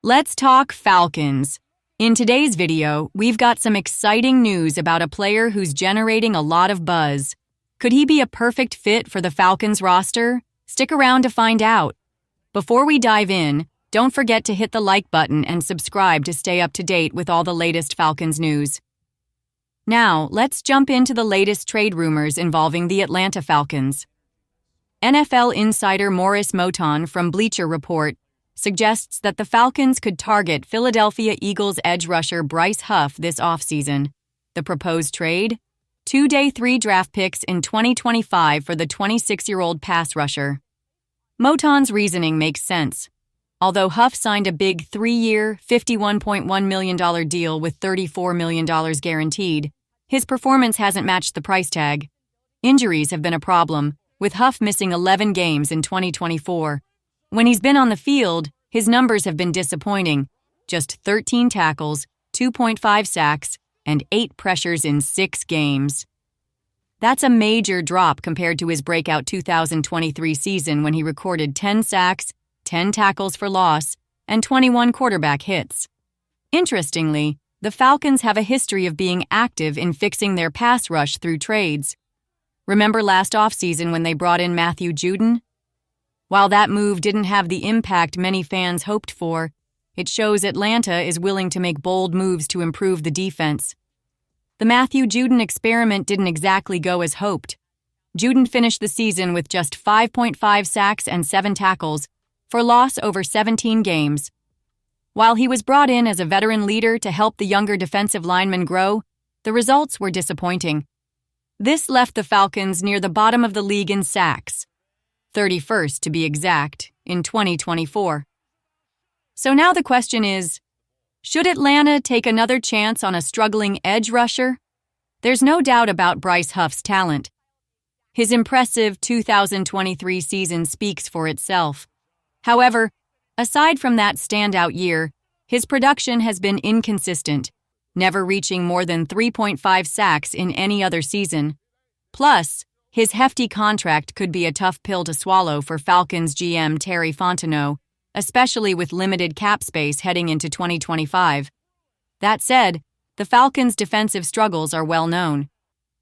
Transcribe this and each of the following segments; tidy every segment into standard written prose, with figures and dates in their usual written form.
Let's talk Falcons. In today's video, we've got some exciting news about a player who's generating a lot of buzz. Could he be a perfect fit for the Falcons roster? Stick around to find out. Before we dive in, don't forget to hit the like button and subscribe to stay up to date with all the latest Falcons news. Now, let's jump into the latest trade rumors involving the Atlanta Falcons. NFL insider Maurice Moton from Bleacher Report suggests that the Falcons could target Philadelphia Eagles edge rusher Bryce Huff this offseason. The proposed trade? 2 day 3 draft picks in 2025 for the 26-year-old pass rusher. Moton's reasoning makes sense. Although Huff signed a big 3-year, $51.1 million deal with $34 million guaranteed, his performance hasn't matched the price tag. Injuries have been a problem, with Huff missing 11 games in 2024. When he's been on the field, his numbers have been disappointing. Just 13 tackles, 2.5 sacks, and 8 pressures in 6 games. That's a major drop compared to his breakout 2023 season when he recorded 10 sacks, 10 tackles for loss, and 21 quarterback hits. Interestingly, the Falcons have a history of being active in fixing their pass rush through trades. Remember last offseason when they brought in Matthew Judon? While that move didn't have the impact many fans hoped for, it shows Atlanta is willing to make bold moves to improve the defense. The Matthew Judon experiment didn't exactly go as hoped. Judon finished the season with just 5.5 sacks and 7 tackles, for loss over 17 games. While he was brought in as a veteran leader to help the younger defensive linemen grow, the results were disappointing. This left the Falcons near the bottom of the league in sacks, 31st to be exact, in 2024. So now the question is, should Atlanta take another chance on a struggling edge rusher? There's no doubt about Bryce Huff's talent. His impressive 2023 season speaks for itself. However, aside from that standout year, his production has been inconsistent, never reaching more than 3.5 sacks in any other season. Plus, his hefty contract could be a tough pill to swallow for Falcons GM Terry Fontenot, especially with limited cap space heading into 2025. That said, the Falcons' defensive struggles are well known.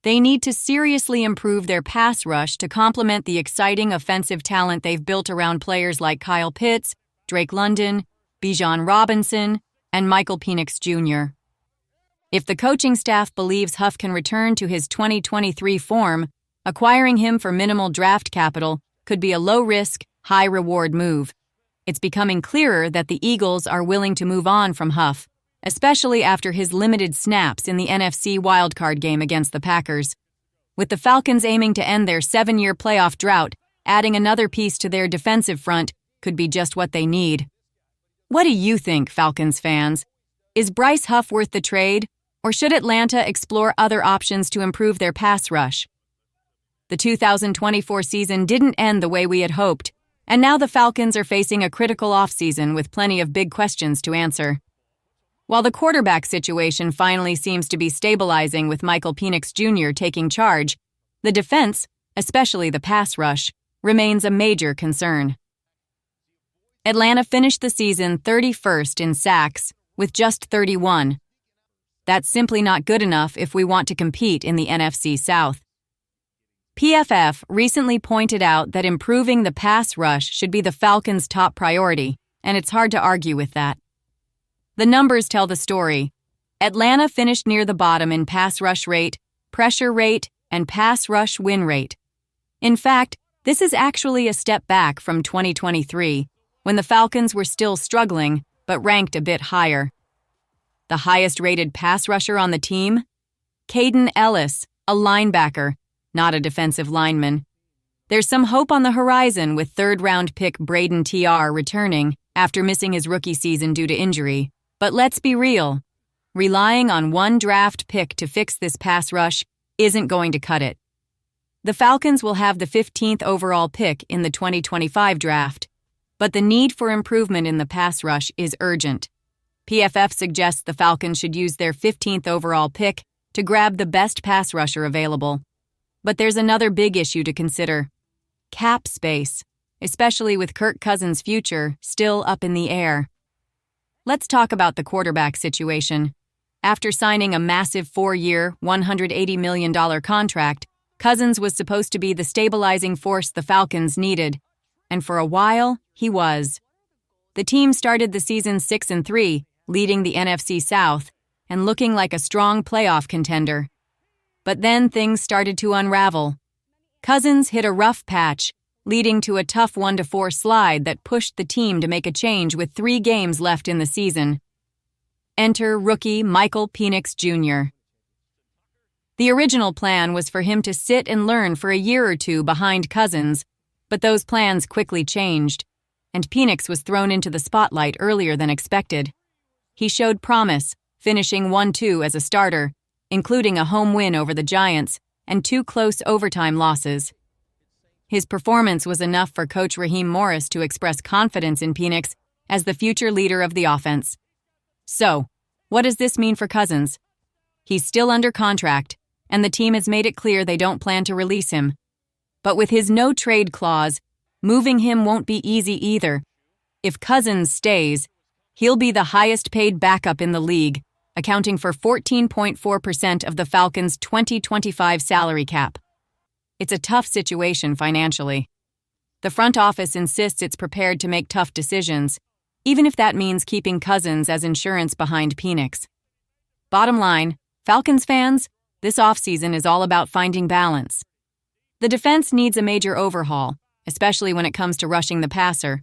They need to seriously improve their pass rush to complement the exciting offensive talent they've built around players like Kyle Pitts, Drake London, Bijan Robinson, and Michael Penix Jr. If the coaching staff believes Huff can return to his 2023 form, acquiring him for minimal draft capital could be a low-risk, high-reward move. It's becoming clearer that the Eagles are willing to move on from Huff, especially after his limited snaps in the NFC wildcard game against the Packers. With the Falcons aiming to end their 7-year playoff drought, adding another piece to their defensive front could be just what they need. What do you think, Falcons fans? Is Bryce Huff worth the trade, or should Atlanta explore other options to improve their pass rush? The 2024 season didn't end the way we had hoped, and now the Falcons are facing a critical offseason with plenty of big questions to answer. While the quarterback situation finally seems to be stabilizing with Michael Penix Jr. taking charge, the defense, especially the pass rush, remains a major concern. Atlanta finished the season 31st in sacks, with just 31. That's simply not good enough if we want to compete in the NFC South. PFF recently pointed out that improving the pass rush should be the Falcons' top priority, and it's hard to argue with that. The numbers tell the story. Atlanta finished near the bottom in pass rush rate, pressure rate, and pass rush win rate. In fact, this is actually a step back from 2023, when the Falcons were still struggling, but ranked a bit higher. The highest-rated pass rusher on the team? Caden Ellis, a linebacker, not a defensive lineman. There's some hope on the horizon with third-round pick Braden TR returning after missing his rookie season due to injury. But let's be real. Relying on one draft pick to fix this pass rush isn't going to cut it. The Falcons will have the 15th overall pick in the 2025 draft, but the need for improvement in the pass rush is urgent. PFF suggests the Falcons should use their 15th overall pick to grab the best pass rusher available. But there's another big issue to consider: cap space, especially with Kirk Cousins' future still up in the air. Let's talk about the quarterback situation. After signing a massive 4-year, $180 million contract, Cousins was supposed to be the stabilizing force the Falcons needed, and for a while, he was. The team started the season 6-3, leading the NFC South, and looking like a strong playoff contender. But then things started to unravel. Cousins hit a rough patch, leading to a tough 1-4 slide that pushed the team to make a change with 3 games left in the season. Enter rookie Michael Penix Jr. The original plan was for him to sit and learn for a year or two behind Cousins, but those plans quickly changed, and Penix was thrown into the spotlight earlier than expected. He showed promise, finishing 1-2 as a starter, including a home win over the Giants and 2 close overtime losses. His performance was enough for coach Raheem Morris to express confidence in Penix as the future leader of the offense. So, what does this mean for Cousins? He's still under contract, and the team has made it clear they don't plan to release him. But with his no-trade clause, moving him won't be easy either. If Cousins stays, he'll be the highest-paid backup in the league, accounting for 14.4% of the Falcons' 2025 salary cap. It's a tough situation financially. The front office insists it's prepared to make tough decisions, even if that means keeping Cousins as insurance behind Penix. Bottom line, Falcons fans, this offseason is all about finding balance. The defense needs a major overhaul, especially when it comes to rushing the passer,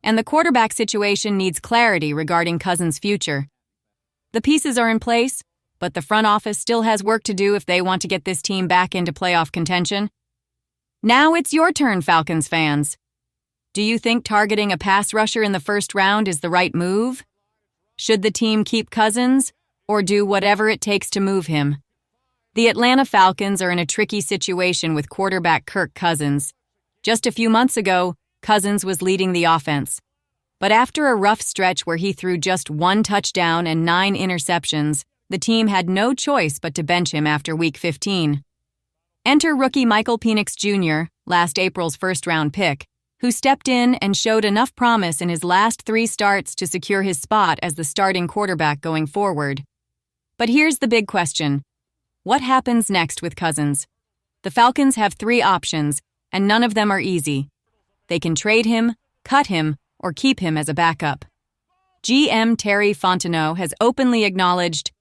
and the quarterback situation needs clarity regarding Cousins' future. The pieces are in place, but the front office still has work to do if they want to get this team back into playoff contention. Now it's your turn, Falcons fans. Do you think targeting a pass rusher in the first round is the right move? Should the team keep Cousins, or do whatever it takes to move him? The Atlanta Falcons are in a tricky situation with quarterback Kirk Cousins. Just a few months ago, Cousins was leading the offense. But after a rough stretch where he threw just 1 touchdown and 9 interceptions, the team had no choice but to bench him after Week 15. Enter rookie Michael Penix Jr., last April's first-round pick, who stepped in and showed enough promise in his last 3 starts to secure his spot as the starting quarterback going forward. But here's the big question. What happens next with Cousins? The Falcons have 3 options, and none of them are easy. They can trade him, cut him, or keep him as a backup. GM Terry Fontenot has openly acknowledged,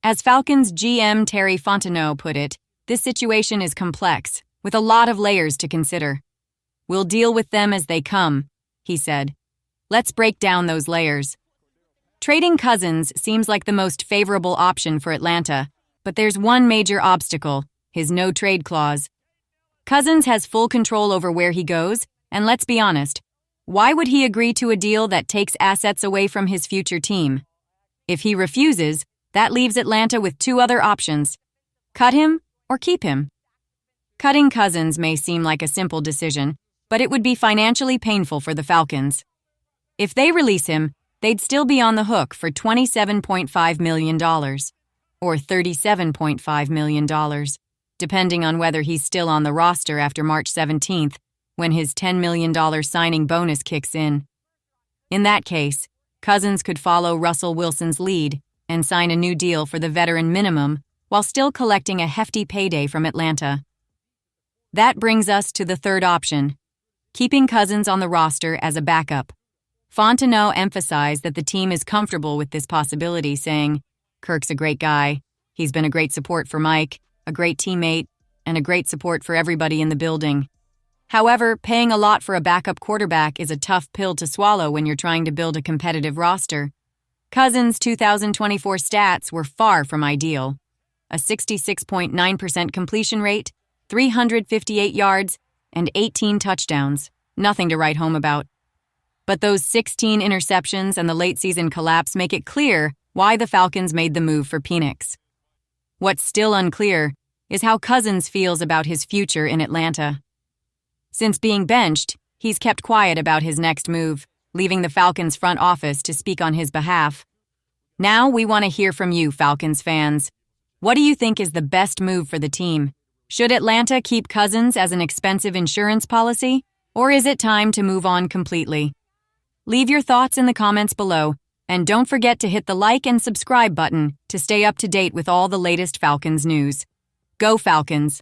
as Falcons GM Terry Fontenot put it, this situation is complex, with a lot of layers to consider. We'll deal with them as they come, he said. Let's break down those layers. Trading Cousins seems like the most favorable option for Atlanta, but there's one major obstacle, his no-trade clause. Cousins has full control over where he goes, and let's be honest, why would he agree to a deal that takes assets away from his future team? If he refuses, that leaves Atlanta with 2 other options: cut him or keep him. Cutting Cousins may seem like a simple decision, but it would be financially painful for the Falcons. If they release him, they'd still be on the hook for $27.5 million, or $37.5 million, depending on whether he's still on the roster after March 17th, when his $10 million signing bonus kicks in. In that case, Cousins could follow Russell Wilson's lead and sign a new deal for the veteran minimum while still collecting a hefty payday from Atlanta. That brings us to the third option, keeping Cousins on the roster as a backup. Fontenot emphasized that the team is comfortable with this possibility, saying, "Kirk's a great guy. He's been a great support for Mike, a great teammate, and a great support for everybody in the building." However, paying a lot for a backup quarterback is a tough pill to swallow when you're trying to build a competitive roster. Cousins' 2024 stats were far from ideal. A 66.9% completion rate, 358 yards, and 18 touchdowns. Nothing to write home about. But those 16 interceptions and the late-season collapse make it clear why the Falcons made the move for Penix. What's still unclear is how Cousins feels about his future in Atlanta. Since being benched, he's kept quiet about his next move, leaving the Falcons front office to speak on his behalf. Now we want to hear from you, Falcons fans. What do you think is the best move for the team? Should Atlanta keep Cousins as an expensive insurance policy, or is it time to move on completely? Leave your thoughts in the comments below, And don't forget to hit the like and subscribe button to stay up to date with all the latest Falcons news. Go Falcons!